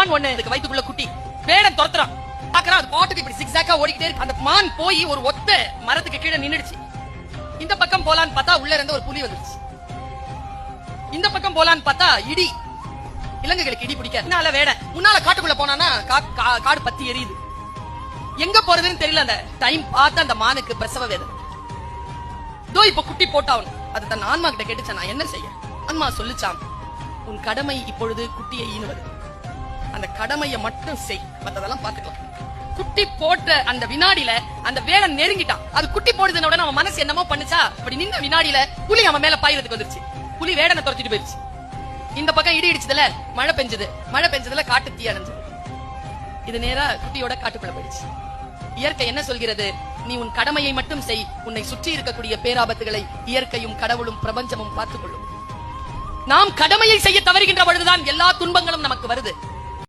மான் ஒண்ணு இதுக்கு வயித்துக்குள்ள குட்டி வேடன் துரத்துறான். பாக்குறான் அது பாட்டுக்கு இப்படி சிக்ஸாக்கா ஓடிக்கிட்டே இருக்கு. அந்த மான் போய் ஒரு ஒத்த மரத்துக்கு கீழே நின்னுடுச்சு. இந்த பக்கம் போலான்னு பார்த்தா உள்ள இருந்து ஒரு புலி வந்துருச்சு. இந்த பக்கம் போலான்னு பார்த்தா இடி. இலங்கைகளுக்கு இடி பிடிக்காது. முன்னால வேடன் முன்னால காட்டுக்குள்ள போனானா காடு பத்தி எரியுது. எங்க போறதுன்னு தெரியல. அந்த டைம் பார்த்து அந்த மானுக்கு பிரசவ வேதனை. இதோ இப்ப குட்டி போட்டாவணும். அது தன் ஆன்மா கிட்ட கேட்டுச்சா நான் என்ன செய்ய? ஆன்மா சொல்லிச்சாம், உன் கடமை இப்பொழுது குட்டியை ஈனுவது. அந்த கடமையை மட்டும் செய், மத்ததெல்லாம் பாத்துக்கலாம். குட்டி போட்ட அந்த வினாடியில அந்த வேடன் நெருங்கிட்டான். அது குட்டி போடுதுன உடனே அவன் மனசு என்னமோ பண்ணுச்சா, அப்படி நின்ற வினாடியில புலி அவன் மேல பாயிறதுக்கு வந்துருச்சு. புலி வேடனை துரத்திட்டு போயிருச்சு. இந்த பக்கம் இடி இடிச்சதுல மழை பெஞ்சது. மழை பெஞ்சதுல காட்டு தீ அடைஞ்சது. இது நேரா குட்டியோட காட்டுக்குள்ள போயிடுச்சு. இயற்கை என்ன சொல்கிறது? நீ உன் கடமையை மட்டும் செய், உன்னை சுற்றி இருக்கக்கூடிய பேராபத்துகளை இயற்கையும் கடவுளும் பிரபஞ்சமும் பார்த்துக் கொள்ளும். நாம் கடமையை செய்ய தவறுகின்ற பொழுதுதான் எல்லா துன்பங்களும் நமக்கு வருது.